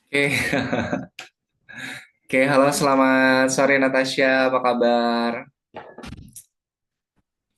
Oke, oke, halo selamat sore Natasha, apa kabar?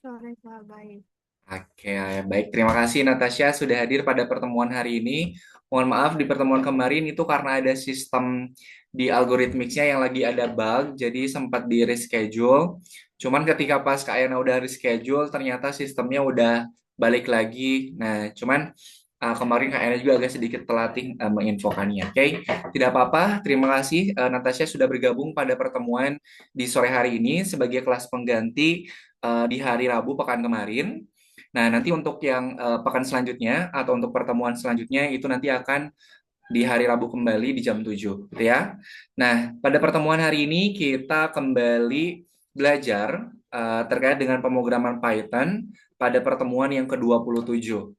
Sore Kak, baik. Oke, baik. Terima kasih Natasha sudah hadir pada pertemuan hari ini. Mohon maaf di pertemuan kemarin itu karena ada sistem di algoritmiknya yang lagi ada bug, jadi sempat di reschedule. Cuman ketika pas Kak Yana udah reschedule, ternyata sistemnya udah balik lagi. Nah, cuman kemarin Kak Yana juga agak sedikit telatih menginfokannya. Oke, tidak apa-apa. Terima kasih Natasha sudah bergabung pada pertemuan di sore hari ini sebagai kelas pengganti di hari Rabu pekan kemarin. Nah, nanti untuk yang pekan selanjutnya atau untuk pertemuan selanjutnya itu nanti akan di hari Rabu kembali di jam 7, gitu ya. Nah, pada pertemuan hari ini kita kembali belajar terkait dengan pemrograman Python pada pertemuan yang ke-27.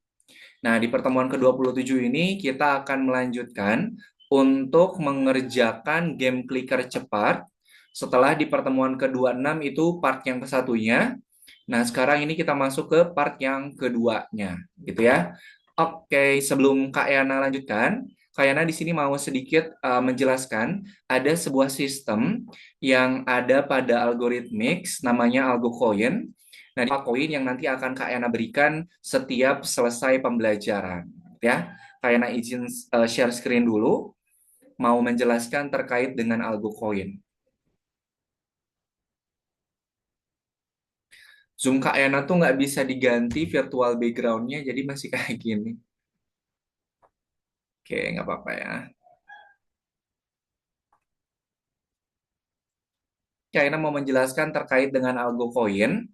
Nah, di pertemuan ke-27 ini kita akan melanjutkan untuk mengerjakan game clicker cepat. Setelah di pertemuan ke-26 itu part yang kesatunya. Nah, sekarang ini kita masuk ke part yang keduanya, gitu ya. Oke, sebelum Kak Yana lanjutkan, Kak Yana di sini mau sedikit menjelaskan ada sebuah sistem yang ada pada algorithmics namanya AlgoCoin. Nah, di koin yang nanti akan Kak Yana berikan setiap selesai pembelajaran, ya. Kak Yana izin share screen dulu, mau menjelaskan terkait dengan AlgoCoin. Zoom Kak Yana tuh nggak bisa diganti virtual background-nya, jadi masih kayak gini. Oke, nggak apa-apa ya. Kak Yana mau menjelaskan terkait dengan AlgoCoin.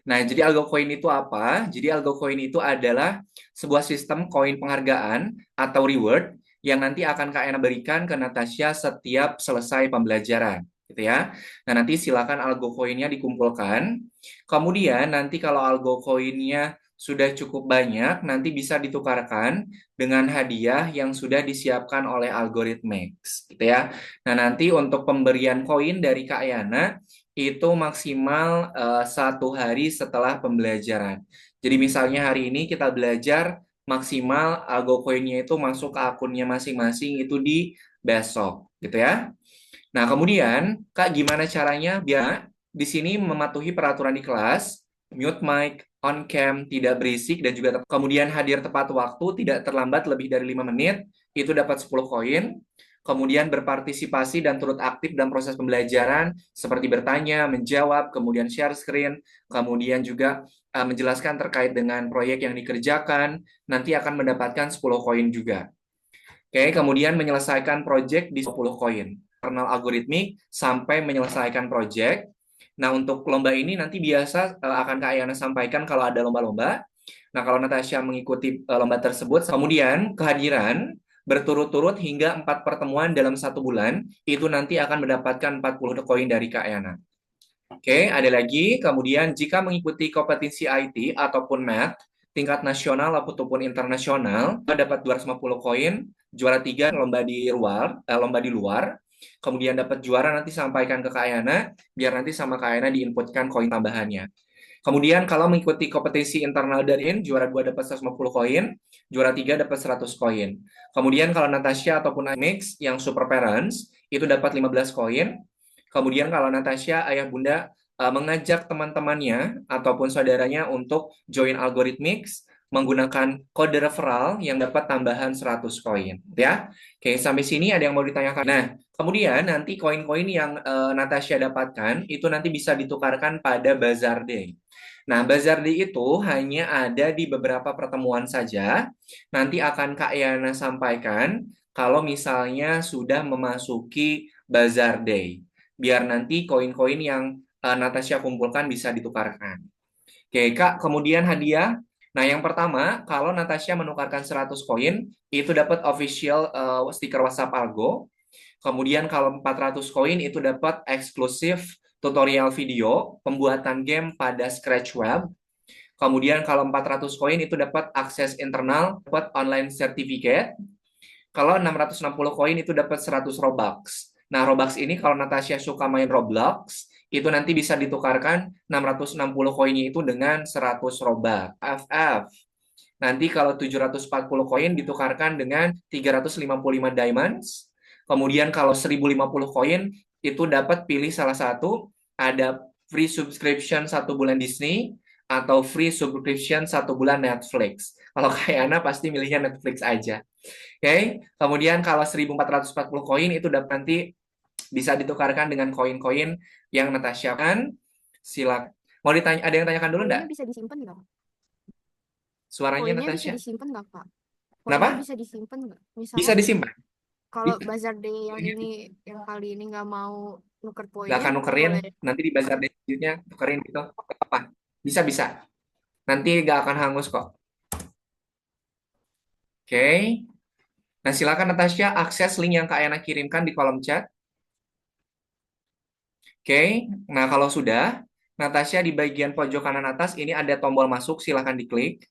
Nah, jadi AlgoCoin itu apa? Jadi AlgoCoin itu adalah sebuah sistem koin penghargaan atau reward yang nanti akan Kak Ena berikan ke Natasha setiap selesai pembelajaran, gitu ya. Nah, nanti silakan AlgoCoin-nya dikumpulkan. Kemudian nanti kalau AlgoCoin-nya sudah cukup banyak, nanti bisa ditukarkan dengan hadiah yang sudah disiapkan oleh Algorithmics, gitu ya. Nah, nanti untuk pemberian koin dari Kak Yana itu maksimal 1 hari setelah pembelajaran. Jadi misalnya hari ini kita belajar maksimal algo koinnya itu masuk ke akunnya masing-masing itu di besok, gitu ya. Nah, kemudian Kak gimana caranya biar di sini mematuhi peraturan di kelas, mute mic, on cam, tidak berisik dan juga kemudian hadir tepat waktu, tidak terlambat lebih dari 5 menit, itu dapat 10 koin. Kemudian berpartisipasi dan turut aktif dalam proses pembelajaran seperti bertanya, menjawab, kemudian share screen, kemudian juga menjelaskan terkait dengan proyek yang dikerjakan, nanti akan mendapatkan 10 koin juga. Oke, kemudian menyelesaikan project di 10 koin. Kernel algoritmik sampai menyelesaikan project. Nah, untuk lomba ini nanti biasa akan Kak Ayana sampaikan kalau ada lomba-lomba. Nah, kalau Natasha mengikuti lomba tersebut, kemudian kehadiran berturut-turut hingga 4 pertemuan dalam 1 bulan, itu nanti akan mendapatkan 40 koin dari Kak Ayana. Oke, ada lagi. Kemudian jika mengikuti kompetensi IT ataupun Math tingkat nasional ataupun internasional, dapat 250 koin, juara 3 lomba di luar. Kemudian dapat juara nanti sampaikan ke Kak Ayana, biar nanti sama Kak Ayana diinputkan koin tambahannya. Kemudian kalau mengikuti kompetensi internal dan in, juara 2 dapat 150 koin, juara 3 dapat 100 koin. Kemudian kalau Natasha ataupun Mix yang super parents, itu dapat 15 koin. Kemudian kalau Natasha, ayah bunda mengajak teman-temannya ataupun saudaranya untuk join Algorithmics menggunakan kode referral yang dapat tambahan 100 koin, ya. Oke, sampai sini ada yang mau ditanyakan. Nah, kemudian nanti koin-koin yang Natasha dapatkan itu nanti bisa ditukarkan pada Bazar Day. Nah, Bazar Day itu hanya ada di beberapa pertemuan saja. Nanti akan Kak Yana sampaikan kalau misalnya sudah memasuki Bazar Day. Biar nanti koin-koin yang Natasha kumpulkan bisa ditukarkan. Oke, Kak, kemudian hadiah. Nah, yang pertama, kalau Natasha menukarkan 100 koin, itu dapat official stiker WhatsApp Algo. Kemudian kalau 400 koin itu dapat eksklusif tutorial video pembuatan game pada Scratch Web. Kemudian kalau 400 koin itu dapat akses internal, dapat online certificate. Kalau 660 koin itu dapat 100 Robux. Nah, Robux ini kalau Natasha suka main Roblox, itu nanti bisa ditukarkan 660 koinnya itu dengan 100 Robux. FF. Nanti kalau 740 koin ditukarkan dengan 355 diamonds. Kemudian kalau 1050 koin itu dapat pilih salah satu, ada free subscription 1 bulan Disney atau free subscription 1 bulan Netflix. Kalau kayak Ana pasti milihnya Netflix aja. Oke, kemudian kalau 1440 koin itu dapat nanti bisa ditukarkan dengan koin-koin yang Natasha kan. Silakan. Mau ditanya, ada yang tanyakan dulu enggak? Koinnya bisa disimpan nggak? Suaranya Koinnya bisa Natasha. disimpan nggak, Kak? Koinnya Kenapa? bisa disimpan nggak? Bisa Misalnya disimpan. kalau Bisa. Bazar Day yang ini, yang kali ini nggak mau nuker Nggak poinnya, akan nukerin, boleh. nanti di bazar day selanjutnya tukerin gitu. Apa? Bisa, bisa. Nanti nggak akan hangus kok. Oke. Nah, silakan Natasha akses link yang Kak Yana kirimkan di kolom chat. Oke. Nah, kalau sudah, Natasha di bagian pojok kanan atas ini ada tombol masuk, silakan diklik.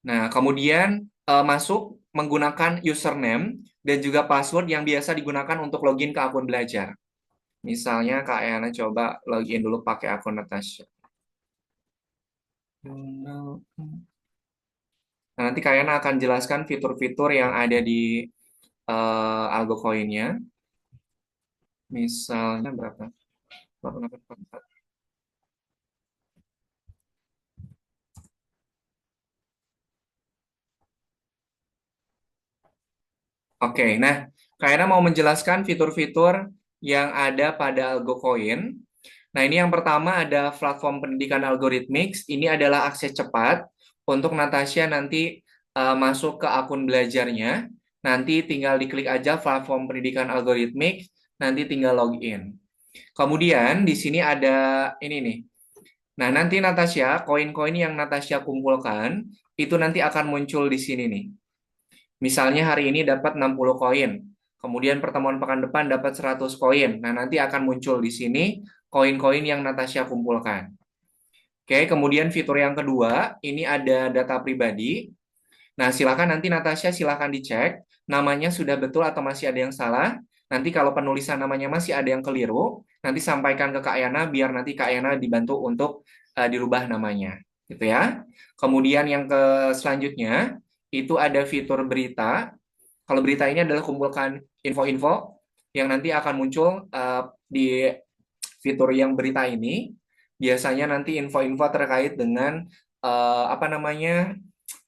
Nah, kemudian masuk menggunakan username dan juga password yang biasa digunakan untuk login ke akun belajar. Misalnya Kak Yana coba login dulu pakai akun Natasha. Nah, nanti Kak Yana akan jelaskan fitur-fitur yang ada di Algo Coin-nya. Misalnya berapa? Oke, nah Kak Yana mau menjelaskan fitur-fitur yang ada pada Algo Coin. Nah, ini yang pertama ada platform pendidikan algorithmics. Ini adalah akses cepat untuk Natasha nanti masuk ke akun belajarnya. Nanti tinggal diklik aja platform pendidikan algorithmics, nanti tinggal login. Kemudian di sini ada ini nih. Nah, nanti Natasha, koin-koin yang Natasha kumpulkan, itu nanti akan muncul di sini nih. Misalnya hari ini dapat 60 koin, kemudian pertemuan pekan depan dapat 100 koin. Nah, nanti akan muncul di sini koin-koin yang Natasha kumpulkan. Oke, kemudian fitur yang kedua, ini ada data pribadi. Nah, silakan nanti Natasha silakan dicek namanya sudah betul atau masih ada yang salah. Nanti kalau penulisan namanya masih ada yang keliru, nanti sampaikan ke Kak Yana biar nanti Kak Yana dibantu untuk dirubah namanya, gitu ya. Kemudian yang ke selanjutnya itu ada fitur berita. Kalau berita ini adalah kumpulkan info-info yang nanti akan muncul di fitur yang berita ini. Biasanya nanti info-info terkait dengan apa namanya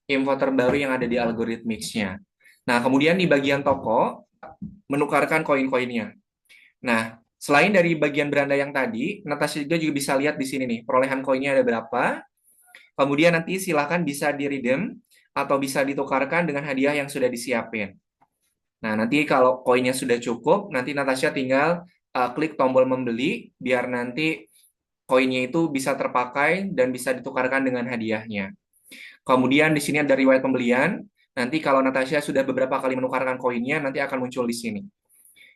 info terbaru yang ada di algoritmix-nya. Nah, kemudian di bagian toko, menukarkan koin-koinnya. Nah, selain dari bagian beranda yang tadi, Natasha juga bisa lihat di sini nih, perolehan koinnya ada berapa. Kemudian nanti silakan bisa di-redeem atau bisa ditukarkan dengan hadiah yang sudah disiapin. Nah, nanti kalau koinnya sudah cukup, nanti Natasha tinggal klik tombol membeli, biar nanti koinnya itu bisa terpakai dan bisa ditukarkan dengan hadiahnya. Kemudian di sini ada riwayat pembelian. Nanti kalau Natasha sudah beberapa kali menukarkan koinnya, nanti akan muncul di sini.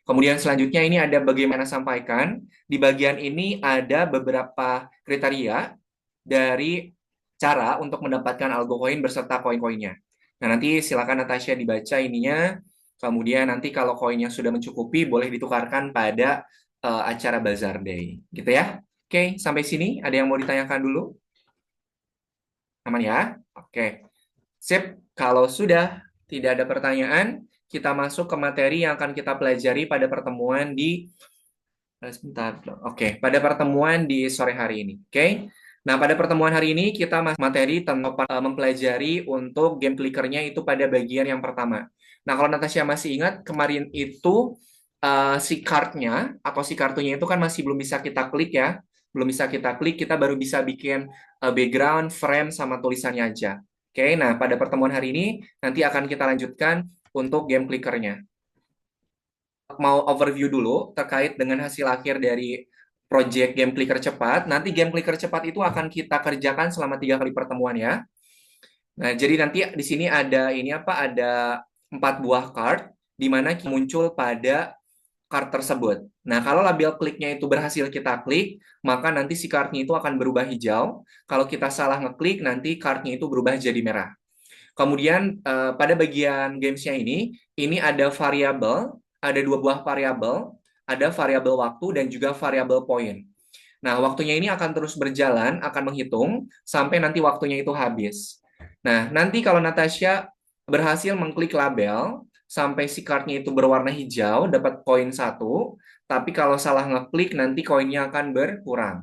Kemudian selanjutnya ini ada bagaimana sampaikan. Di bagian ini ada beberapa kriteria dari cara untuk mendapatkan algo koin beserta koin-koinnya. Nah, nanti silakan Natasha dibaca ininya. Kemudian nanti kalau koinnya sudah mencukupi, boleh ditukarkan pada acara Bazar Day. Gitu ya. Oke, sampai sini ada yang mau ditanyakan dulu? Aman ya? Oke. Sip, kalau sudah tidak ada pertanyaan, kita masuk ke materi yang akan kita pelajari pada pertemuan di sebentar. Oke, pada pertemuan di sore hari ini. Oke. Nah, pada pertemuan hari ini kita materi tentang mempelajari untuk game clickernya itu pada bagian yang pertama. Nah, kalau Natasha masih ingat kemarin itu si card-nya atau si kartunya itu kan masih belum bisa kita klik ya. Belum bisa kita klik, kita baru bisa bikin background, frame, sama tulisannya aja. Oke, nah pada pertemuan hari ini nanti akan kita lanjutkan untuk game clickernya. Mau overview dulu terkait dengan hasil akhir dari project game clicker cepat. Nanti game clicker cepat itu akan kita kerjakan selama 3 kali pertemuan ya. Nah, jadi nanti di sini ada ini apa? Ada 4 buah card di mana muncul pada card tersebut. Nah, kalau label kliknya itu berhasil kita klik, maka nanti si cardnya itu akan berubah hijau. Kalau kita salah ngeklik, nanti cardnya itu berubah jadi merah. Kemudian pada bagian gamesnya ini ada variabel, ada 2 buah variabel, ada variabel waktu dan juga variabel poin. Nah, waktunya ini akan terus berjalan, akan menghitung sampai nanti waktunya itu habis. Nah, nanti kalau Natasha berhasil mengklik label sampai si card-nya itu berwarna hijau, dapat koin 1, tapi kalau salah ngeklik nanti koinnya akan berkurang.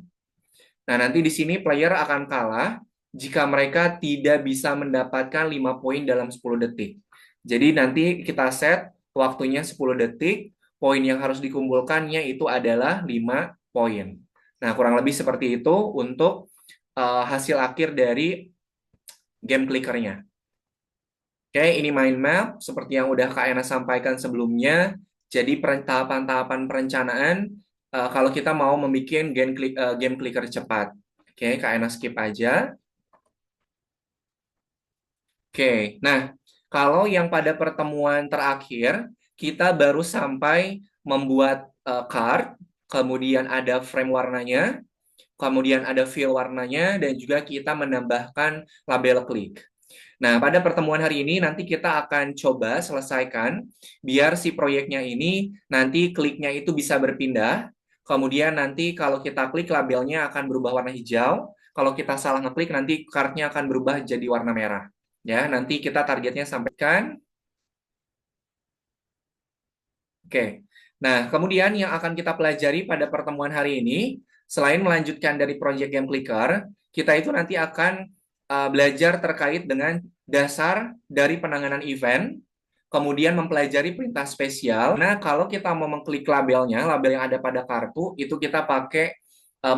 Nah, nanti di sini player akan kalah jika mereka tidak bisa mendapatkan 5 poin dalam 10 detik. Jadi nanti kita set waktunya 10 detik, poin yang harus dikumpulkannya itu adalah 5 poin. Nah, kurang lebih seperti itu untuk hasil akhir dari game clickernya. Oke, ini mind map seperti yang udah Kak Ena sampaikan sebelumnya. Jadi tahapan-tahapan perencanaan kalau kita mau membuat game clicker cepat. Oke, Kak Ena skip aja. Oke, nah kalau yang pada pertemuan terakhir kita baru sampai membuat card, kemudian ada frame warnanya, kemudian ada fill warnanya, dan juga kita menambahkan label klik. Nah, pada pertemuan hari ini nanti kita akan coba selesaikan biar si proyeknya ini nanti kliknya itu bisa berpindah. Kemudian nanti kalau kita klik labelnya akan berubah warna hijau. Kalau kita salah ngeklik nanti cardnya akan berubah jadi warna merah. Ya, nanti kita targetnya sampaikan. Oke. Nah, kemudian yang akan kita pelajari pada pertemuan hari ini, selain melanjutkan dari Project Game Clicker, kita itu nanti akan belajar terkait dengan dasar dari penanganan event, kemudian mempelajari perintah spesial. Nah, kalau kita mau mengklik labelnya, label yang ada pada kartu, itu kita pakai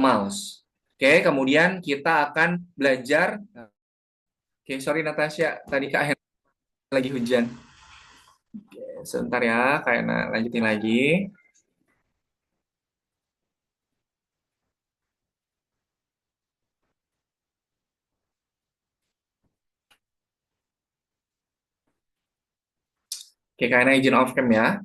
mouse. Oke, kemudian kita akan belajar. Oke, sorry Natasha, tadi Kak Hen lagi hujan. Sebentar ya, kayak lanjutin lagi. Oke, karena izin off cam ya.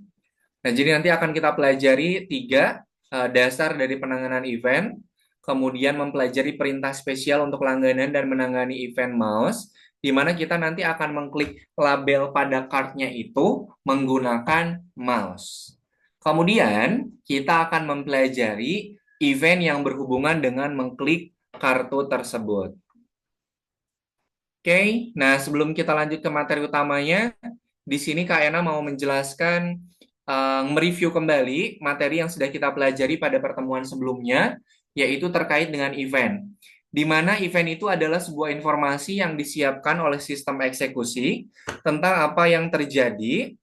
Nah, jadi nanti akan kita pelajari 3 dasar dari penanganan event, kemudian mempelajari perintah spesial untuk langganan dan menangani event mouse, di mana kita nanti akan mengklik label pada card-nya itu menggunakan mouse. Kemudian, kita akan mempelajari event yang berhubungan dengan mengklik kartu tersebut. Oke, nah sebelum kita lanjut ke materi utamanya, di sini Kak Ena mau menjelaskan, mereview kembali materi yang sudah kita pelajari pada pertemuan sebelumnya, yaitu terkait dengan event. Di mana event itu adalah sebuah informasi yang disiapkan oleh sistem eksekusi tentang apa yang terjadi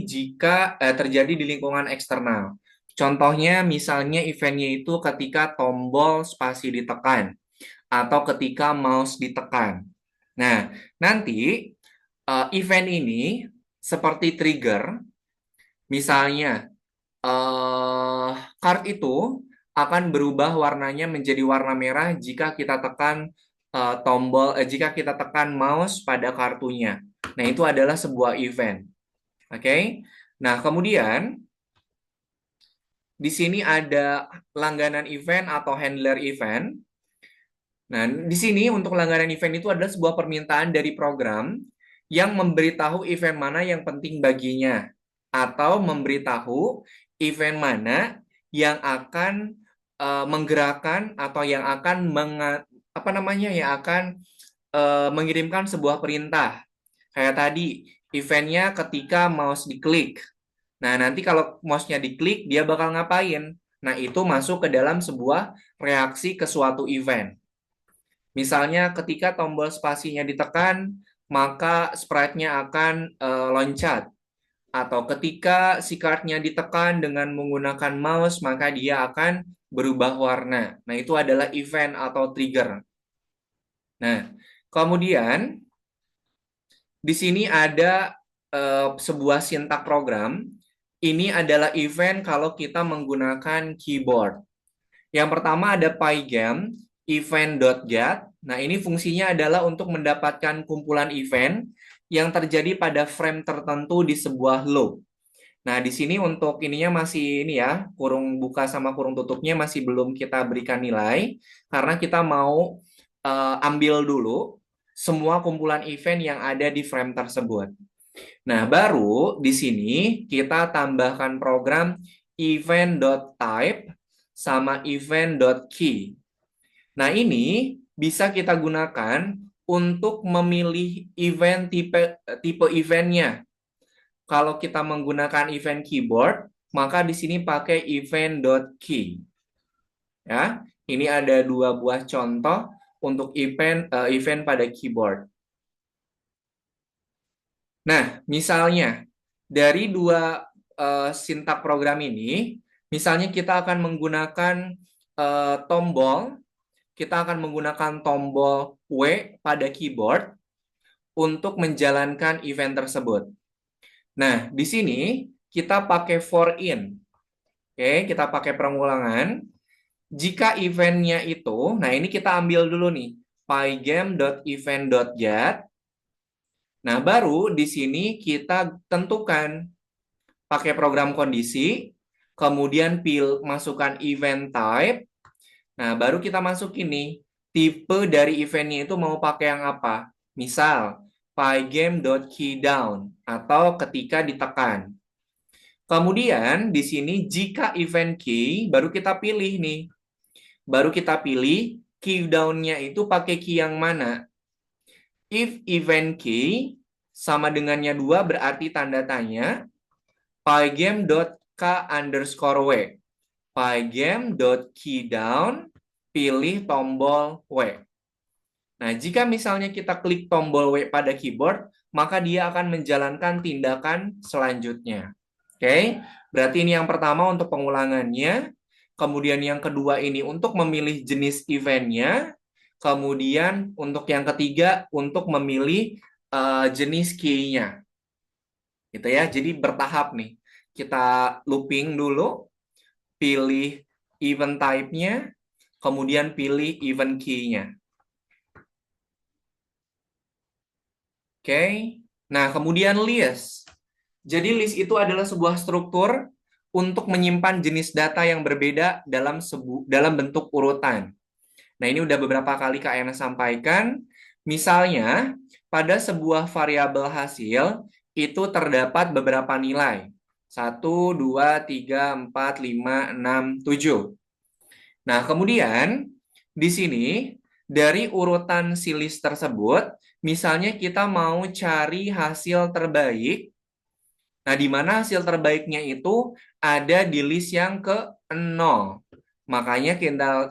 jika terjadi di lingkungan eksternal. Contohnya misalnya eventnya itu ketika tombol spasi ditekan atau ketika mouse ditekan. Nah, nanti event ini seperti trigger, misalnya card itu akan berubah warnanya menjadi warna merah jika kita tekan jika kita tekan mouse pada kartunya. Nah, itu adalah sebuah event. Oke. Nah, kemudian di sini ada langganan event atau handler event. Nah, di sini untuk langganan event itu adalah sebuah permintaan dari program yang memberitahu event mana yang penting baginya atau memberitahu event mana yang akan menggerakkan atau yang akan mengirimkan sebuah perintah. Kayak tadi, eventnya ketika mouse diklik. Nah, nanti kalau mouse-nya diklik, dia bakal ngapain? Nah, itu masuk ke dalam sebuah reaksi ke suatu event. Misalnya ketika tombol spasinya ditekan, maka sprite-nya akan loncat. Atau ketika si card-nya ditekan dengan menggunakan mouse, maka dia akan berubah warna. Nah, itu adalah event atau trigger. Nah, kemudian di sini ada sebuah sintak program. Ini adalah event kalau kita menggunakan keyboard. Yang pertama ada pygam event.get. Nah, ini fungsinya adalah untuk mendapatkan kumpulan event yang terjadi pada frame tertentu di sebuah loop. Nah, di sini untuk ininya masih ini ya, kurung buka sama kurung tutupnya masih belum kita berikan nilai karena kita mau ambil dulu semua kumpulan event yang ada di frame tersebut. Nah, baru di sini kita tambahkan program event.type sama event.key. Nah, ini bisa kita gunakan untuk memilih event tipe eventnya. Kalau kita menggunakan event keyboard, maka di sini pakai event.key. Ya, ini ada dua buah contoh untuk event pada keyboard. Nah, misalnya dari dua sintak program ini, misalnya kita akan menggunakan tombol, kita akan menggunakan tombol W pada keyboard untuk menjalankan event tersebut. Nah, di sini kita pakai for in. Oke, kita pakai pengulangan. Jika eventnya itu, nah ini kita ambil dulu nih, pygame.event.get. Nah, baru di sini kita tentukan pakai program kondisi, kemudian masukkan event type. Nah, baru kita masuk ini tipe dari eventnya itu mau pakai yang apa. Misal, pygame.keydown atau ketika ditekan. Kemudian di sini jika event key, baru kita pilih nih. Baru kita pilih key down-nya itu pakai key yang mana. If event key sama dengannya 2 berarti tanda tanya pygame.k_w. Pygame.keydown pilih tombol W. Nah, jika misalnya kita klik tombol W pada keyboard, maka dia akan menjalankan tindakan selanjutnya. Oke, berarti ini yang pertama untuk pengulangannya. Kemudian yang kedua ini untuk memilih jenis eventnya. Kemudian untuk yang ketiga untuk memilih jenis key-nya. Gitu ya. Jadi bertahap nih. Kita looping dulu, pilih event type-nya, kemudian pilih event key-nya. Oke. Nah, kemudian list. Jadi list itu adalah sebuah struktur untuk menyimpan jenis data yang berbeda dalam bentuk urutan. Nah, ini udah beberapa kali Kak Ena sampaikan. Misalnya, pada sebuah variabel hasil itu terdapat beberapa nilai. 1, 2, 3, 4, 5, 6, 7. Nah, kemudian di sini dari urutan si list tersebut, misalnya kita mau cari hasil terbaik. Nah, di mana hasil terbaiknya itu ada di list yang ke-0. Makanya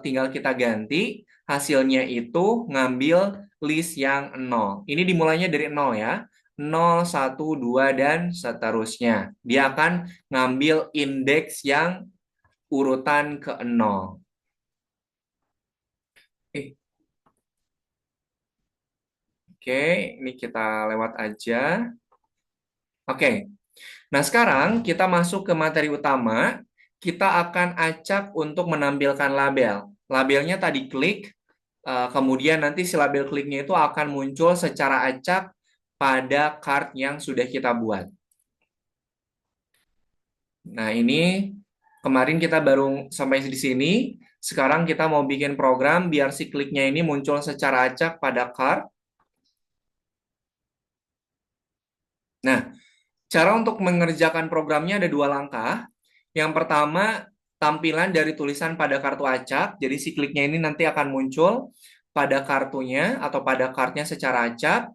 tinggal kita ganti hasilnya itu ngambil list yang 0. Ini dimulainya dari 0 ya. 0, 1, 2, dan seterusnya. Dia akan ngambil indeks yang urutan ke-0. Oke, ini kita lewat aja. Oke, nah sekarang kita masuk ke materi utama. Kita akan acak untuk menampilkan label. Labelnya tadi klik, kemudian nanti si label kliknya itu akan muncul secara acak pada card yang sudah kita buat. Nah ini kemarin kita baru sampai di sini. Sekarang kita mau bikin program biar si kliknya ini muncul secara acak pada card. Nah, cara untuk mengerjakan programnya ada dua langkah. Yang pertama, tampilan dari tulisan pada kartu acak. Jadi si kliknya ini nanti akan muncul pada kartunya atau pada kartnya secara acak.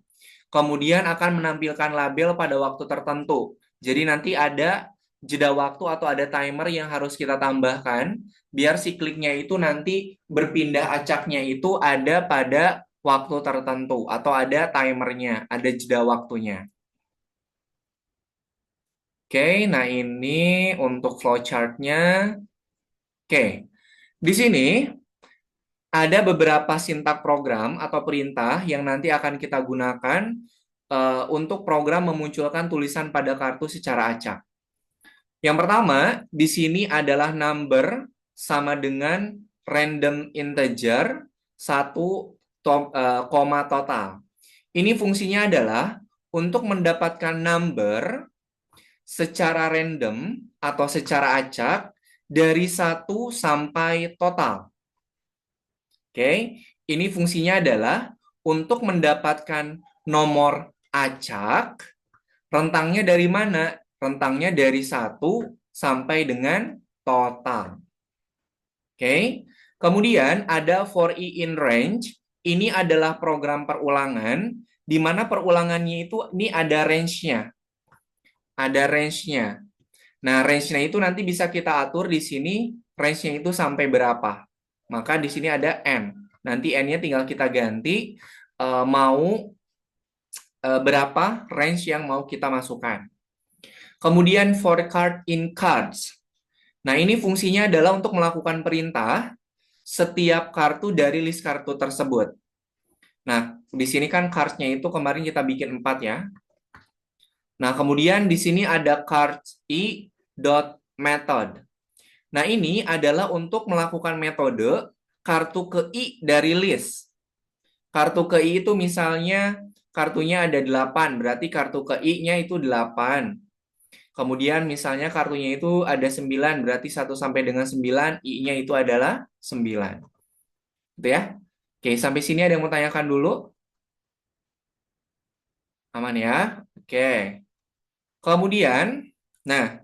Kemudian akan menampilkan label pada waktu tertentu. Jadi nanti ada jeda waktu atau ada timer yang harus kita tambahkan biar si kliknya itu nanti berpindah acaknya itu ada pada waktu tertentu atau ada timernya, ada jeda waktunya. Oke, nah ini untuk flowchart-nya. Oke, di sini ada beberapa sintak program atau perintah yang nanti akan kita gunakan untuk program memunculkan tulisan pada kartu secara acak. Yang pertama, di sini adalah number sama dengan random integer 1, koma total. Ini fungsinya adalah untuk mendapatkan number secara random atau secara acak dari 1 sampai total. Oke, ini fungsinya adalah untuk mendapatkan nomor acak, rentangnya dari mana? Rentangnya dari 1 sampai dengan total. Oke, kemudian ada for i in range. ini adalah program perulangan, di mana perulangannya itu ini ada range-nya. Ada range-nya. Nah, range-nya itu nanti bisa kita atur di sini, range-nya itu sampai berapa. Maka di sini ada N. Nanti N-nya tinggal kita ganti mau berapa range yang mau kita masukkan. Kemudian for card in cards. Nah, ini fungsinya adalah untuk melakukan perintah setiap kartu dari list kartu tersebut. Nah, di sini kan cards-nya itu kemarin kita bikin 4 ya. Nah, kemudian di sini ada cards i dot method. Nah, ini adalah untuk melakukan metode kartu ke i dari list. Kartu ke i itu misalnya kartunya ada 8, berarti kartu ke i-nya itu 8. Kemudian misalnya kartunya itu ada 9, berarti 1 sampai dengan 9, i-nya itu adalah 9. Gitu ya. Oke, sampai sini ada yang mau tanyakan dulu? Aman ya? Oke. Kemudian, nah,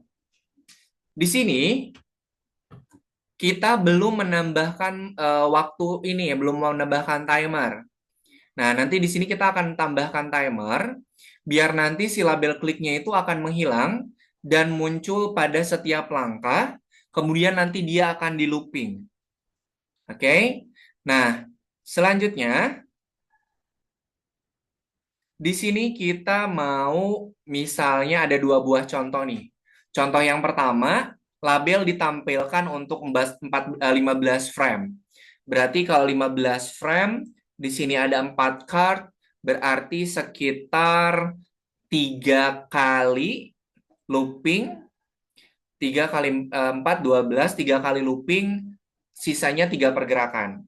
di sini kita belum menambahkan waktu ini ya, belum menambahkan timer. Nah, nanti di sini kita akan tambahkan timer, biar nanti si label kliknya itu akan menghilang dan muncul pada setiap langkah, kemudian nanti dia akan di looping. Oke? Nah, selanjutnya, di sini kita mau misalnya ada dua buah contoh nih. Contoh yang pertama, label ditampilkan untuk 15 frame. Berarti kalau 15 frame, di sini ada 4 card, berarti sekitar 3 kali looping, 3 kali 4, 12, 3 kali looping, sisanya 3 pergerakan.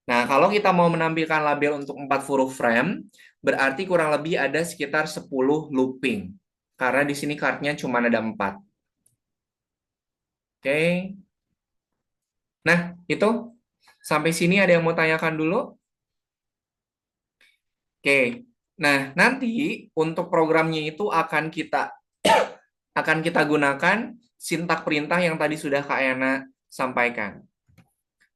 Nah, kalau kita mau menampilkan label untuk 4 huruf frame, berarti kurang lebih ada sekitar 10 looping. Karena di sini card-nya cuma ada 4. Oke. Nah, itu. Sampai sini ada yang mau tanyakan dulu? Oke. Nah, nanti untuk programnya itu akan kita gunakan sintak perintah yang tadi sudah Kak Yana sampaikan.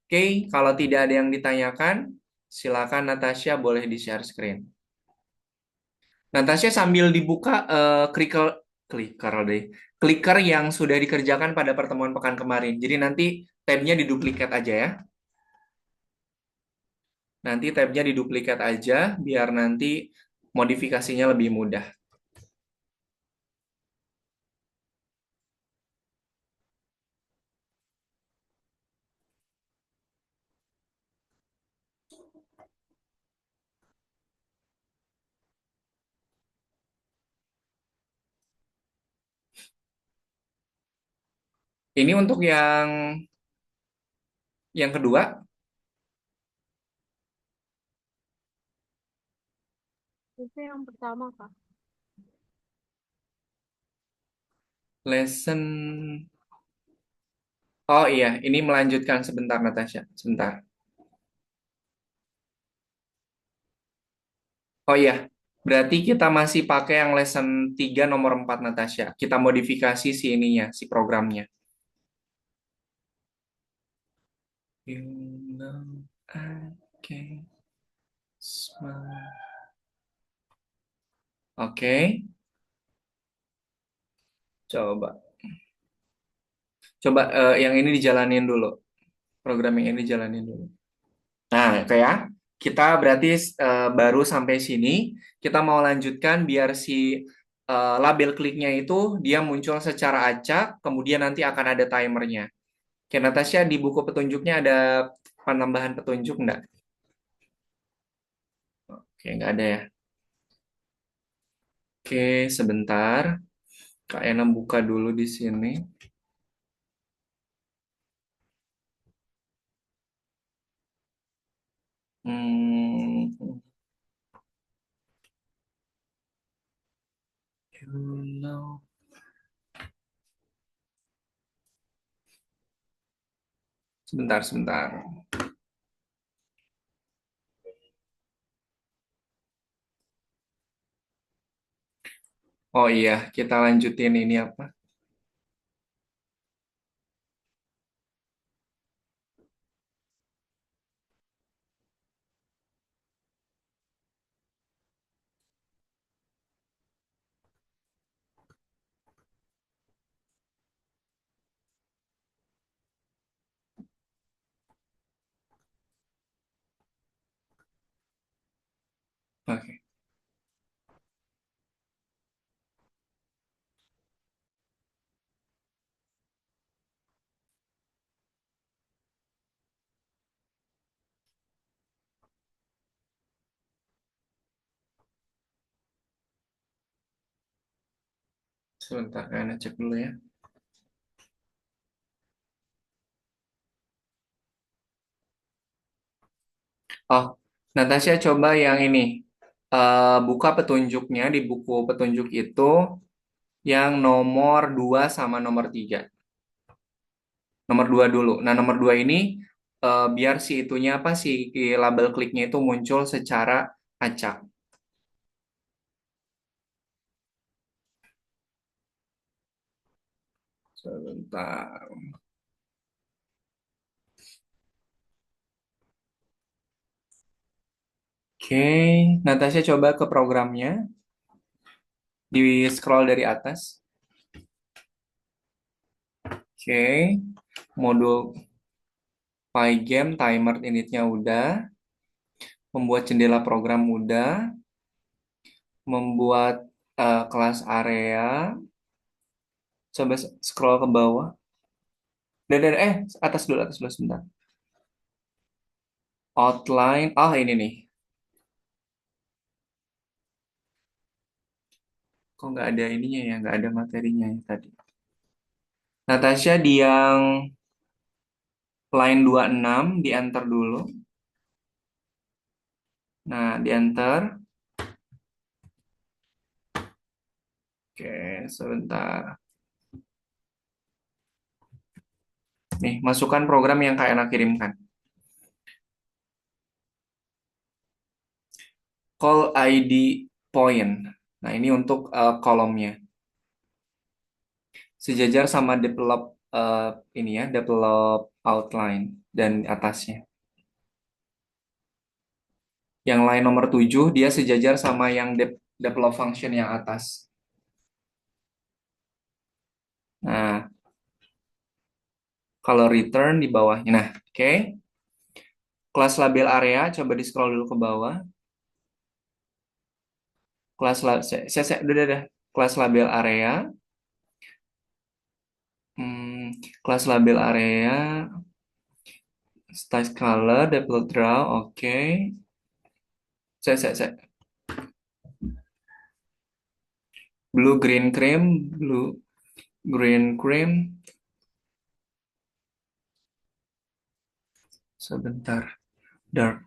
Oke, kalau tidak ada yang ditanyakan, silakan Natasha boleh di-share screen. Natasha sambil dibuka clicker clicker deh. Clicker yang sudah dikerjakan pada pertemuan pekan kemarin. Jadi nanti tab-nya diduplikat aja ya. Nanti tab-nya diduplikat aja biar nanti modifikasinya lebih mudah. Ini untuk yang kedua, Itu yang pertama, Kak. lesson. Oh iya, ini melanjutkan sebentar Natasha, sebentar. Oh iya, berarti kita masih pakai yang lesson 3 nomor 4 Natasha. Kita modifikasi si ininya, si programnya. You know I can smile. Oke, coba. Coba yang ini dijalanin dulu. Program yang ini dijalanin dulu. Nah, itu ya. Kita berarti baru sampai sini. Kita mau lanjutkan biar si label kliknya itu dia muncul secara acak, kemudian nanti akan ada timernya. Oke, Natasha, di buku petunjuknya ada penambahan petunjuk enggak? Oke, nggak ada ya. Oke, sebentar. Kak Ena buka dulu di sini. Hmm, you know. Sebentar, sebentar. Oh iya, kita lanjutin ini apa? Oke, sebentar, kayaknya cek dulu ya. Oh, Natasha coba yang ini. Buka petunjuknya di buku petunjuk itu yang nomor 2 sama nomor 3. Nomor 2 dulu. Nah, nomor 2 ini biar si itunya apa sih label kliknya itu muncul secara acak. Sebentar. Oke, Natasha coba ke programnya, di scroll dari atas. Oke, modul Pygame timer initnya udah, membuat jendela program udah, membuat kelas area. Coba scroll ke bawah. Atas dulu sebentar. Outline. Ah, ini nih. Kok nggak ada ininya ya? Nggak ada materinya ya tadi. Natasha di yang line 26 di enter dulu. Nah, di enter. Oke, sebentar. Nih, masukkan program yang Kak Ena kirimkan. Call ID point. Nah, ini untuk kolomnya. Sejajar sama develop ini ya, develop outline dan atasnya. Yang line nomor 7 dia sejajar sama yang develop function yang atas. Nah, kalau return di bawahnya. Nah, oke. Kelas label area, coba di scroll dulu ke bawah. Udah. Kelas label area. Kelas label area, style color, develop draw, oke. Saya. Blue, green, cream, blue, green, cream. Sebentar. Dark,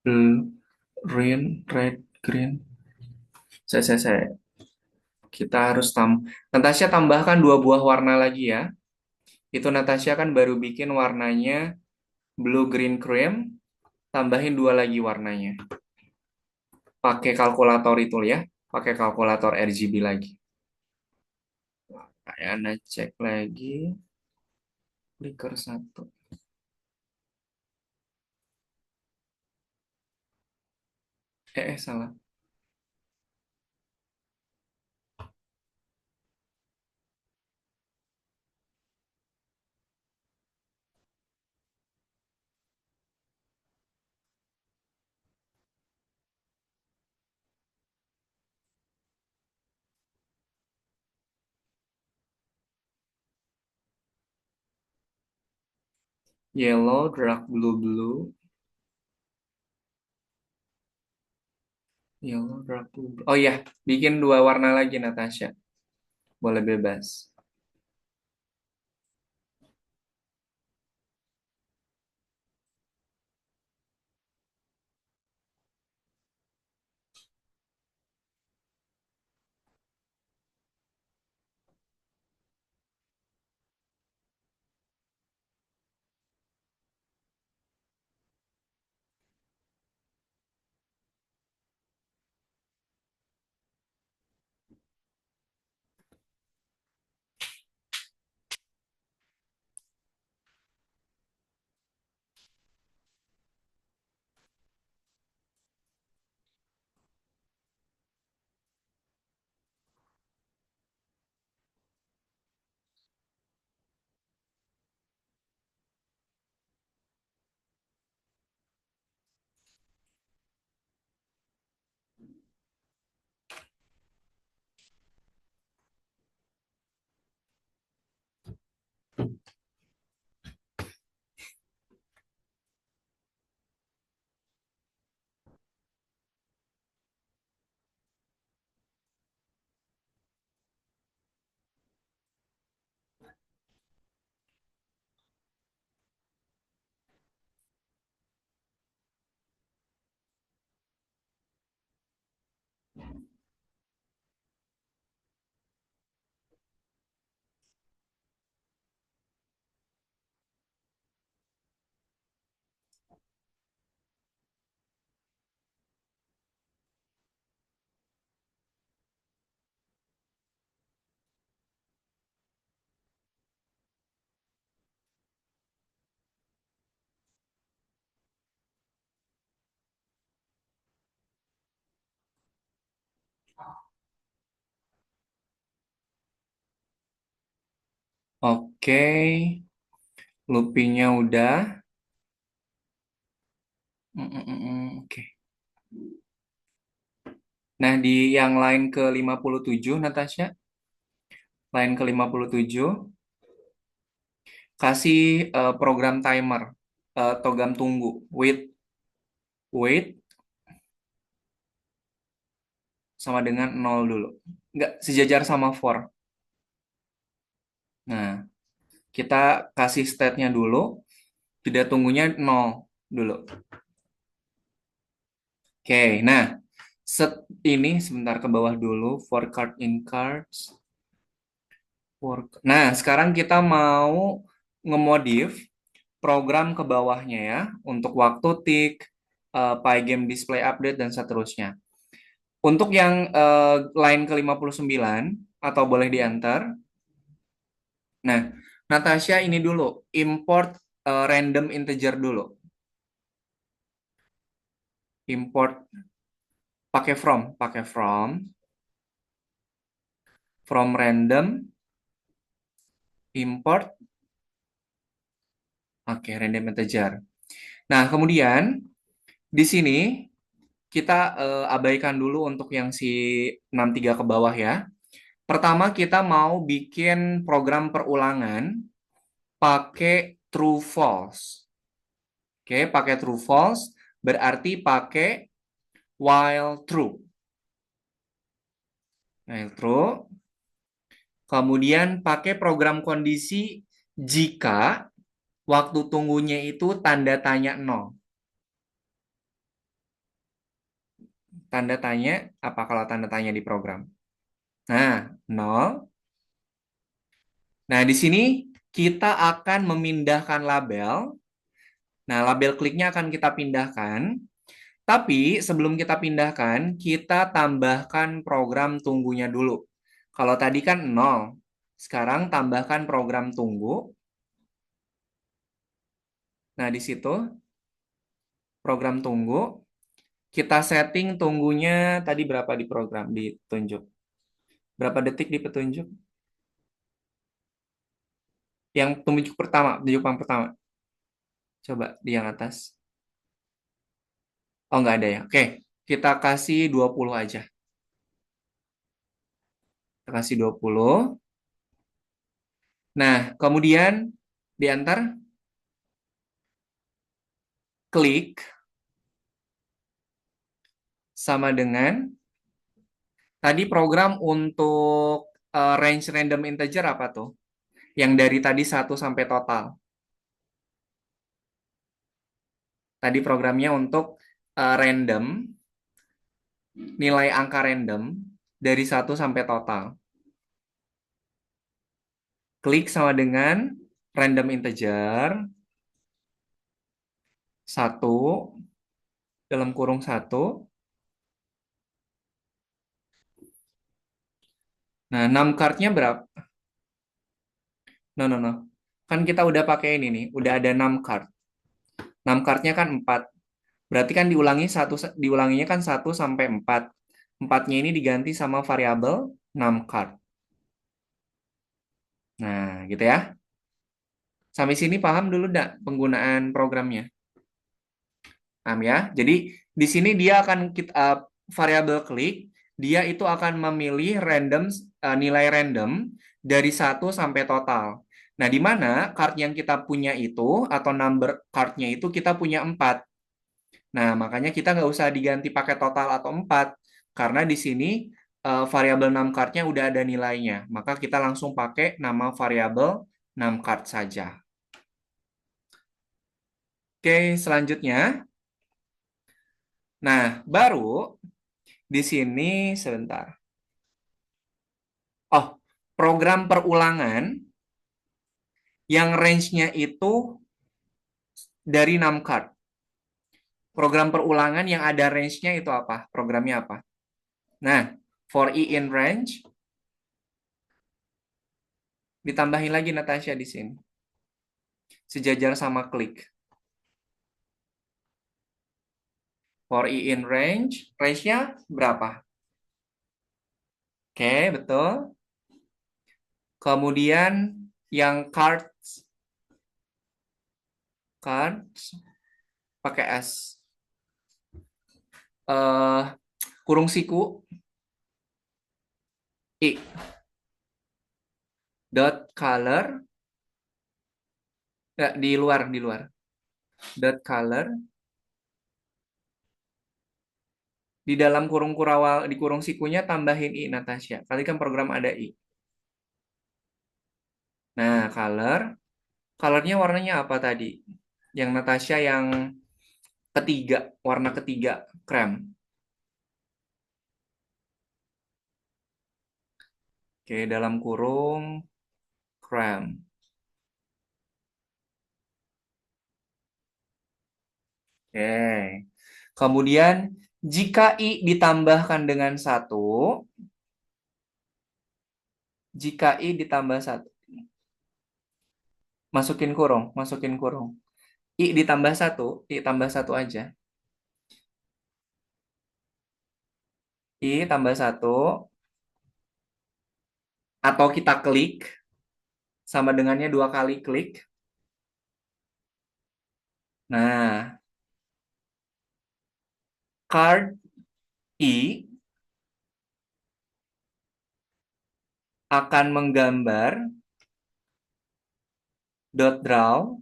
blue, green, red, green. Saya. Kita harus Natasha tambahkan 2 buah warna lagi ya. Itu Natasha kan baru bikin warnanya blue, green, cream. Tambahin 2 lagi warnanya. Pakai kalkulator itu ya. Pakai kalkulator RGB lagi. Kayak cek lagi. Flicker 1. Salah. Yellow, dark blue, blue. Yellow, dark blue, blue. Oh ya, bikin 2 warna lagi Natasha. Boleh bebas. Oke, loopingnya udah. Oke. Nah, di yang line ke 57, Natasha, line ke 57, kasih program timer, program tunggu, wait sama dengan 0 dulu. Nggak, sejajar sama for. Nah, kita kasih state-nya dulu, jeda tunggunya 0 dulu. Oke, nah, set ini sebentar ke bawah dulu, for card in cards. Nah, sekarang kita mau ngemodif program ke bawahnya ya, untuk waktu tick, Pygame display update, dan seterusnya. Untuk yang line ke 59, atau boleh diantar. Nah, Natasha ini dulu, import random integer dulu. Import, pakai from random, import, oke, random integer. Nah, kemudian di sini kita abaikan dulu untuk yang si 63 ke bawah ya. Pertama kita mau bikin program perulangan pakai true false. Oke, pakai true false berarti pakai while true. While true. Kemudian pakai program kondisi jika waktu tunggunya itu tanda tanya 0. Tanda tanya apa kalau tanda tanya di program? Nah, 0. Nah, di sini kita akan memindahkan label. Nah, label kliknya akan kita pindahkan. Tapi sebelum kita pindahkan, kita tambahkan program tunggunya dulu. Kalau tadi kan 0. Sekarang tambahkan program tunggu. Nah, di situ program tunggu. Kita setting tunggunya tadi berapa di program ditunjuk. Berapa detik di petunjuk? Yang tunjuk pertama, tunjuk yang pertama. Coba di yang atas. Oh, nggak ada ya. Oke, kita kasih 20 aja. Kita kasih 20. Nah, kemudian diantar klik sama dengan tadi program untuk range random integer apa tuh? Yang dari tadi 1 sampai total. Tadi programnya untuk random, nilai angka random dari 1 sampai total. Klik sama dengan random integer 1 dalam kurung 1. Nah, 6 card-nya berapa? No, no, no. Kan kita udah pakai ini nih, udah ada 6 card. 6 card-nya kan 4. Berarti kan diulanginya kan 1 sampai 4. 4-nya ini diganti sama variabel 6 card. Nah, gitu ya. Sampai sini paham dulu enggak penggunaan programnya? Paham ya? Jadi di sini dia akan variabel klik, dia itu akan memilih nilai random dari 1 sampai total. Nah, di mana card yang kita punya itu atau number card-nya itu kita punya 4. Nah, makanya kita nggak usah diganti pakai total atau 4. Karena di sini variabel numCard-nya udah ada nilainya. Maka kita langsung pakai nama variabel numCard saja. Oke, selanjutnya. Nah, baru di sini sebentar. Oh, program perulangan yang range-nya itu dari numCard. Program perulangan yang ada range-nya itu apa? Programnya apa? Nah, for i in range, ditambahin lagi Natasha di sini. Sejajar sama klik. For i in range, range-nya berapa? Oke, betul. Kemudian yang cards pakai S. eh Kurung siku I. Dot color, di luar, di luar. Dot color di dalam kurung kurawal, di kurung sikunya tambahin I, Natasha. Kali kan program ada I. Nah, colornya warnanya apa tadi? Yang Natasha yang ketiga, warna ketiga, krem. Oke, dalam kurung krem. Oke. Kemudian jika I ditambahkan dengan satu, jika I ditambah satu, masukin kurung. I ditambah satu, I tambah satu aja. I tambah satu, atau kita klik, sama dengannya dua kali klik. Nah, card I akan menggambar dot draw.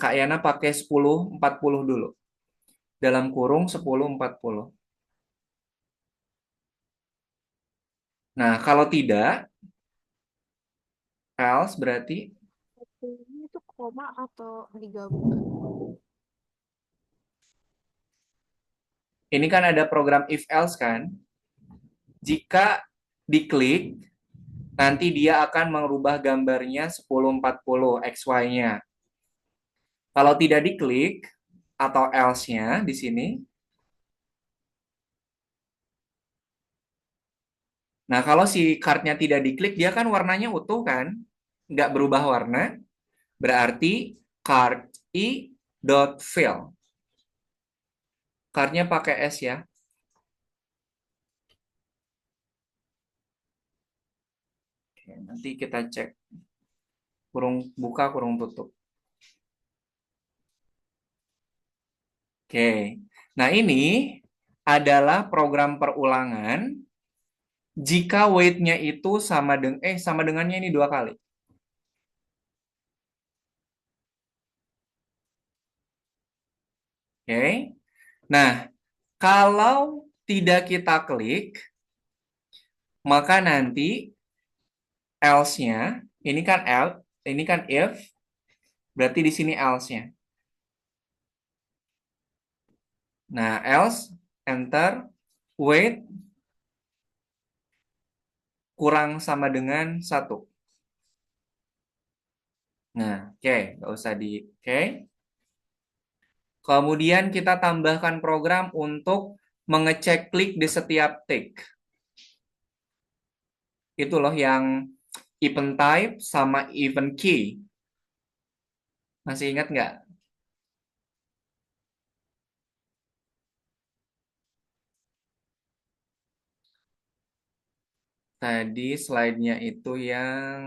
Kak Yana pakai 1040 dulu. Dalam kurung 1040. Nah, kalau tidak, else berarti Ini itu koma atau digabung? ini kan ada program if else kan. Jika diklik, nanti dia akan merubah gambarnya 1040 XY-nya. Kalau tidak diklik, atau else-nya di sini. Nah, kalau si card-nya tidak diklik, dia kan warnanya utuh kan? Nggak berubah warna. Berarti card I dot fill. Card-nya pakai S ya. Oke, nanti kita cek. Kurung buka, kurung tutup. Oke. Nah, ini adalah program perulangan jika weight-nya itu sama dengannya ini dua kali. Oke. Nah, kalau tidak kita klik, maka nanti else-nya, ini kan if, berarti di sini else-nya. Nah, else, enter, weight, kurang sama dengan satu. Nah, oke, nggak usah di, oke. Kemudian kita tambahkan program untuk mengecek klik di setiap tick. Itu loh yang event type sama event key. Masih ingat nggak? Tadi slide-nya itu yang...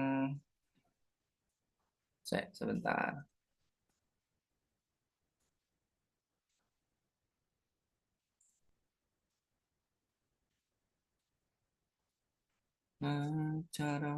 Sebentar. Cara...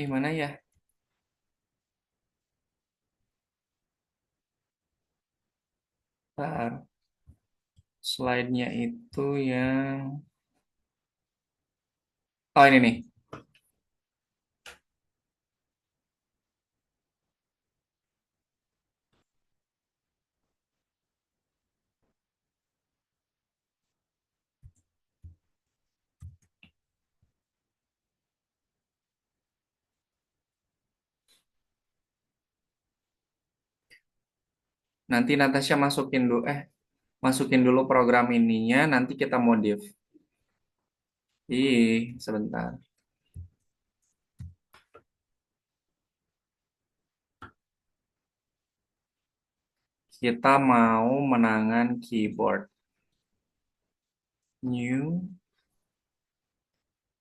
mana ya? Bentar. Slide-nya itu yang... Oh, ini nih. Nanti Natasha masukin dulu program ininya, nanti kita modif. Sebentar. Kita mau menangan keyboard. New.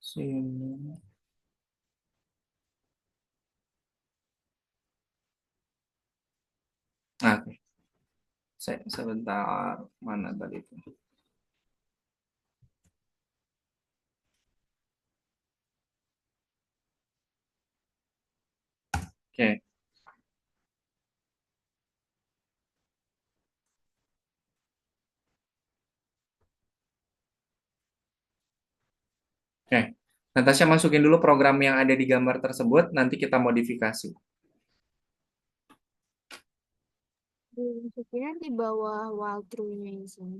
Sini. Oke. Sebentar. Mana tadi itu? Oke. Oke. Natasha masukin dulu program yang ada di gambar tersebut, nanti kita modifikasi. Masukinnya di bawah walkthrough-nya di sini.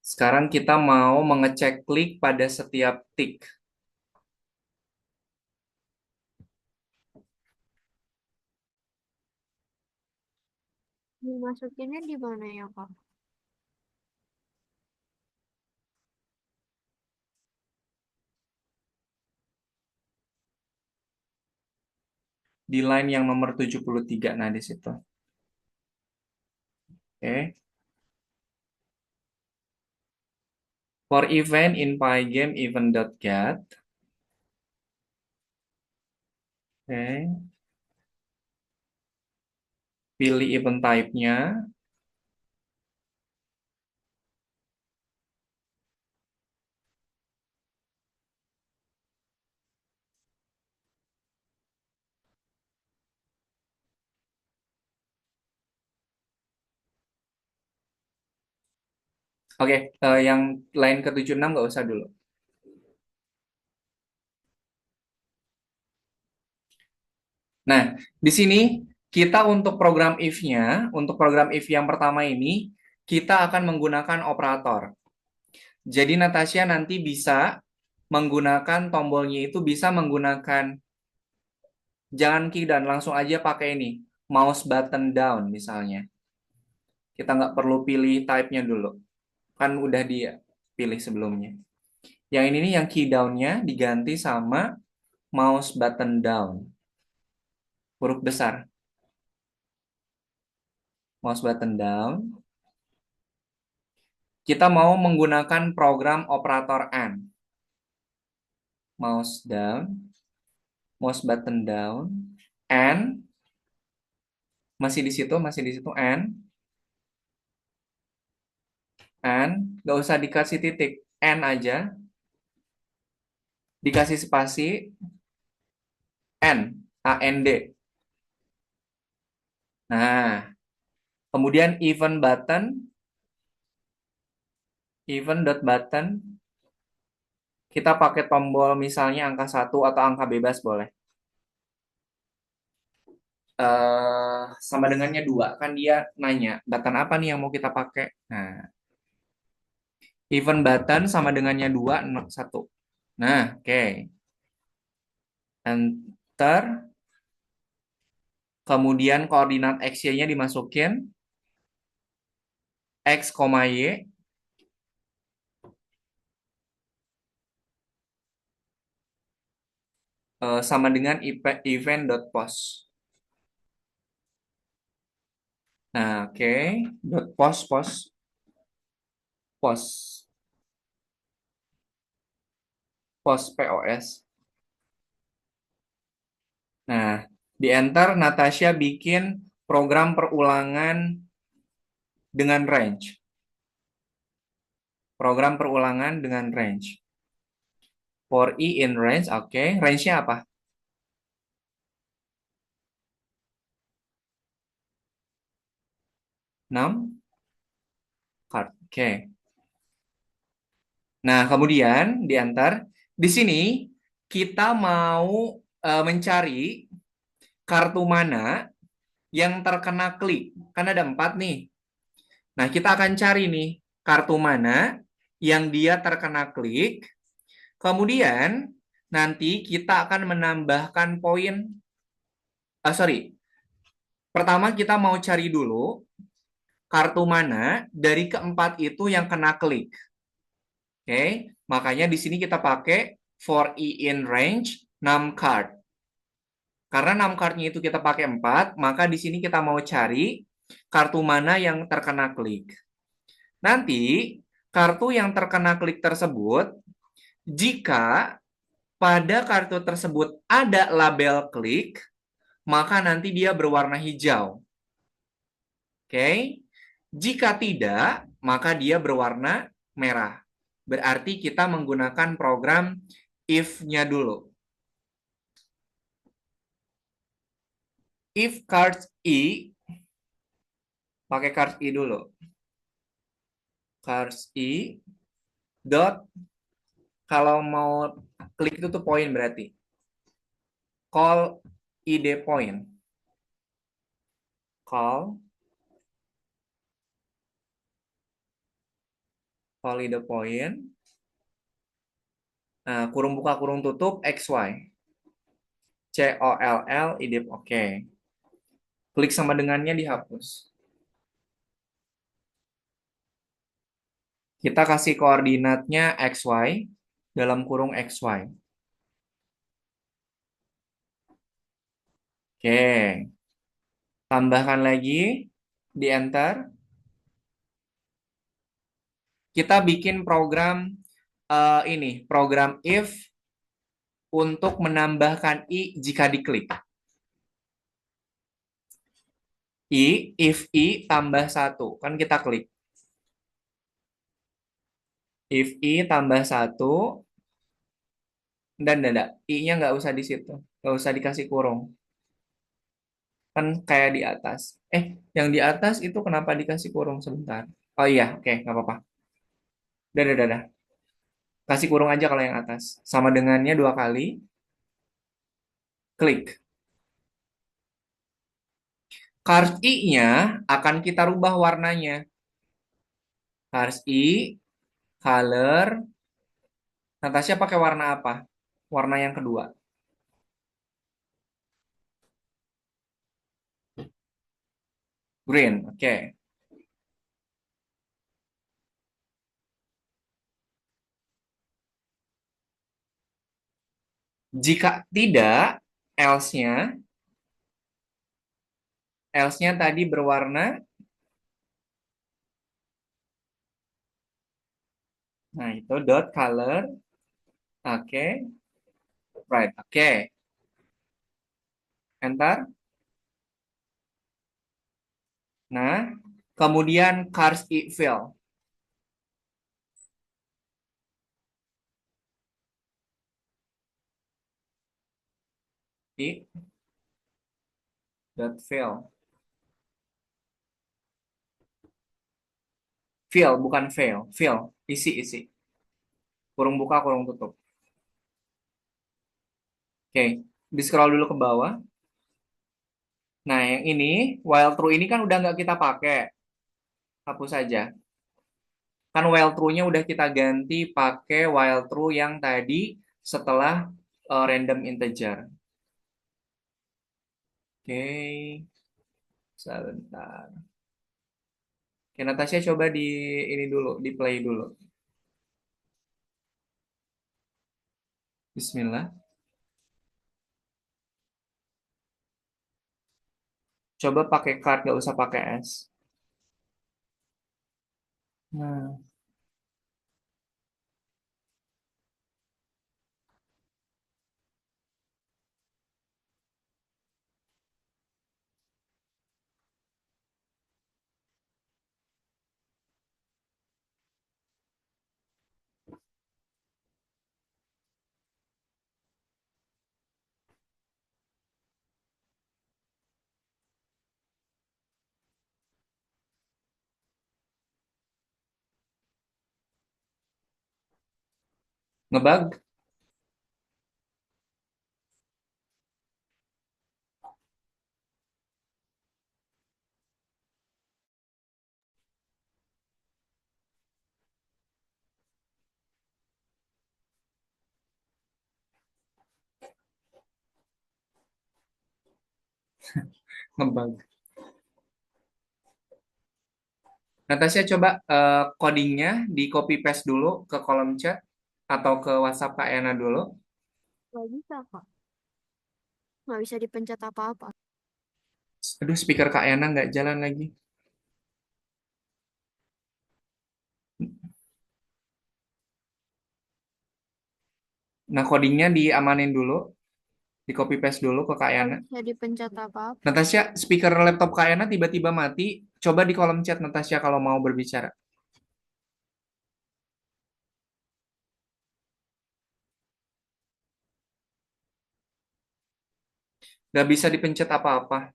Sekarang kita mau mengecek klik pada setiap tick. Dimasukinnya di mana ya, Kak? Di line yang nomor 73, nah di situ. Oke. For event in Pygame event.get. Oke. Pilih event type-nya. Oke, yang line ke-76 nggak usah dulu. Nah, di sini kita untuk program if-nya, untuk program if yang pertama ini, kita akan menggunakan operator. Jadi Natasha nanti bisa menggunakan tombolnya itu bisa menggunakan, jangan key dan langsung aja pakai ini, mouse button down misalnya. Kita nggak perlu pilih type-nya dulu. Kan udah dia pilih sebelumnya. Yang ini nih yang key down-nya diganti sama mouse button down. Huruf besar. Mouse button down. Kita mau menggunakan program operator AND. Mouse down. Mouse button down. AND. Masih di situ, AND. AND. Nggak usah dikasih titik. AND aja. Dikasih spasi. AND. AND. Nah, kemudian event button. Event.button. Kita pakai tombol misalnya angka 1 atau angka bebas boleh. Sama dengannya 2. Kan dia nanya, button apa nih yang mau kita pakai? Nah, event button sama dengannya 2, 1. Nah, oke. Enter. Kemudian koordinat X-Y-nya dimasukin. X, Y. Sama dengan event.post. Nah, oke. Post, post. Post. Post, POS. Nah, di enter Natasha bikin program perulangan dengan range. Program perulangan dengan range. For I in range, oke. Range-nya apa? 6 card. Oke. Nah, kemudian di enter. Di sini kita mau mencari kartu mana yang terkena klik. Kan ada 4 nih. Nah, kita akan cari nih kartu mana yang dia terkena klik. Kemudian nanti kita akan menambahkan poin. Sorry. Pertama kita mau cari dulu kartu mana dari keempat itu yang kena klik. Oke, makanya di sini kita pakai for i in range num card. Karena num card-nya itu kita pakai 4, maka di sini kita mau cari kartu mana yang terkena klik. Nanti kartu yang terkena klik tersebut, jika pada kartu tersebut ada label klik, maka nanti dia berwarna hijau. Oke. Jika tidak, maka dia berwarna merah. Berarti kita menggunakan program if-nya dulu. If cards i, pakai cards i dulu. Cards i dot, kalau mau klik itu tuh poin berarti. Call id point. Call id point. Nah, kurung buka kurung tutup xy. COLL id. Oke. Klik sama dengannya dihapus. Kita kasih koordinatnya xy dalam kurung xy. Oke. Tambahkan lagi di enter. Kita bikin program ini, program if untuk menambahkan i jika diklik. If i tambah 1, kan kita klik. If i tambah 1, dan enggak, i-nya nggak usah di situ. Nggak usah dikasih kurung. Kan kayak di atas. Yang di atas itu kenapa dikasih kurung sebentar? Oh iya, oke, nggak apa-apa. Dadah. Kasih kurung aja kalau yang atas. Sama dengannya 2 kali. Klik. Card I-nya akan kita rubah warnanya. Card I, color. Natasha pakai warna apa? Warna yang kedua. Green, oke. Jika tidak, else-nya tadi berwarna. Nah, itu dot color. Oke, right. Oke, enter. Nah, kemudian cars I fill. I dot fill. Fill, bukan fail. Fill, isi. Kurung buka, kurung tutup. Oke, di scroll dulu ke bawah. Nah, yang ini, while true ini kan udah nggak kita pakai. Hapus saja. Kan while true-nya udah kita ganti pakai while true yang tadi setelah random integer. Oke, sebentar. Oke, Natasha coba di ini dulu, di play dulu. Bismillah. Coba pakai card, nggak usah pakai S. Nah, ngebug, ngebug. Natasha coba codingnya di copy paste dulu ke kolom chat atau ke WhatsApp Kak Yana dulu. Gak bisa, Kak. Nggak bisa dipencet apa-apa. Aduh, speaker Kak Yana nggak jalan lagi. Nah, codingnya diamanin dulu, di copy paste dulu ke Kak Nggak Yana. bisa dipencet apa-apa. Natasha, speaker laptop Kak Yana tiba-tiba mati. Coba di kolom chat Natasha kalau mau berbicara. Nggak bisa dipencet apa-apa.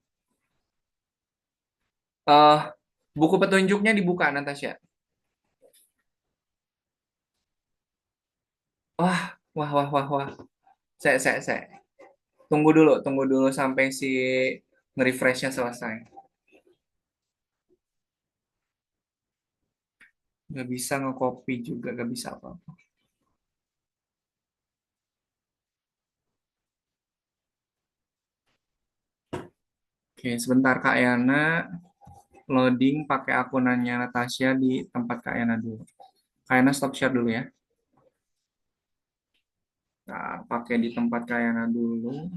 eh Buku petunjuknya dibuka, Natasha. Wah, wah, wah, wah, wah. Saya. Tunggu dulu sampai si nge-refreshnya selesai. Nggak bisa nge-copy juga, nggak bisa apa-apa. Oke, sebentar Kak Yana loading pakai akunannya Natasha di tempat Kak Yana dulu. Kak Yana stop share dulu ya. Nah, pakai di tempat Kak Yana dulu.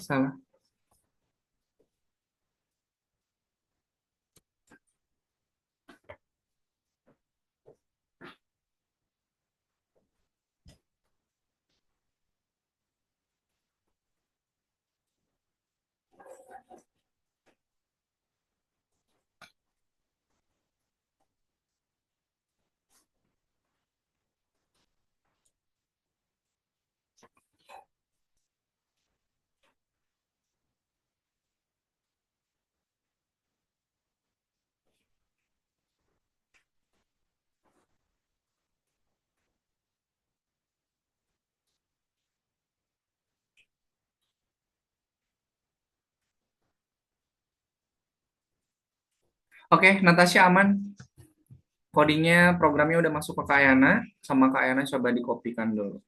Salah. Oke, Natasha aman. Codingnya, programnya udah masuk ke Kak Yana. Sama Kak Yana coba dikopikan dulu.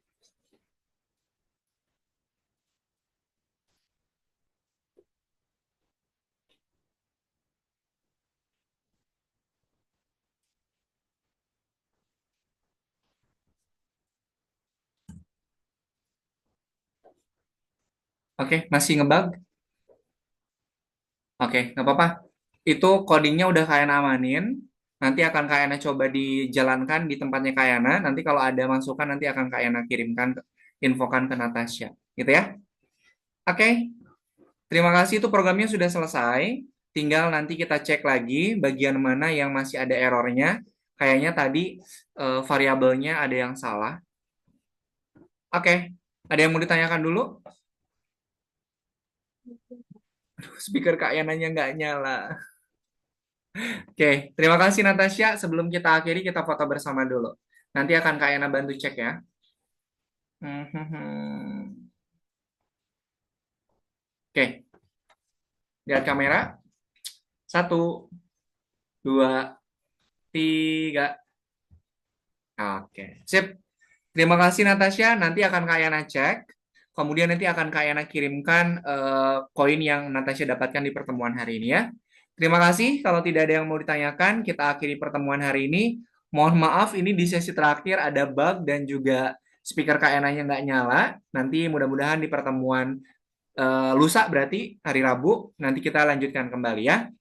Oke, masih ngebug? Oke, nggak apa-apa. Itu codingnya udah Kak Yana amanin. Nanti akan Kak Yana coba dijalankan di tempatnya Kak Yana. Nanti kalau ada masukan, nanti akan Kak Yana kirimkan, infokan ke Natasha. Gitu ya? Oke, terima kasih. Itu programnya sudah selesai. Tinggal nanti kita cek lagi bagian mana yang masih ada errornya. Kayaknya tadi variabelnya ada yang salah. Oke, ada yang mau ditanyakan dulu? Speaker Kak Yananya nggak nyala. Oke, terima kasih Natasha. Sebelum kita akhiri, kita foto bersama dulu. Nanti akan Kak Yana bantu cek ya. Hmm. Oke, lihat kamera. Satu, dua, tiga. Oke, sip. Terima kasih Natasha. Nanti akan Kak Yana cek. Kemudian nanti akan Kak Yana kirimkan koin yang Natasha dapatkan di pertemuan hari ini ya. Terima kasih. Kalau tidak ada yang mau ditanyakan, kita akhiri pertemuan hari ini. Mohon maaf, ini di sesi terakhir ada bug dan juga speaker Kak Yana-nya nggak nyala. Nanti mudah-mudahan di pertemuan lusa berarti hari Rabu, nanti kita lanjutkan kembali ya.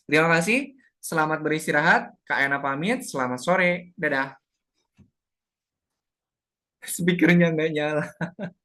Terima kasih. Selamat beristirahat. Kak Yana pamit. Selamat sore. Dadah. Speakernya nggak nyala.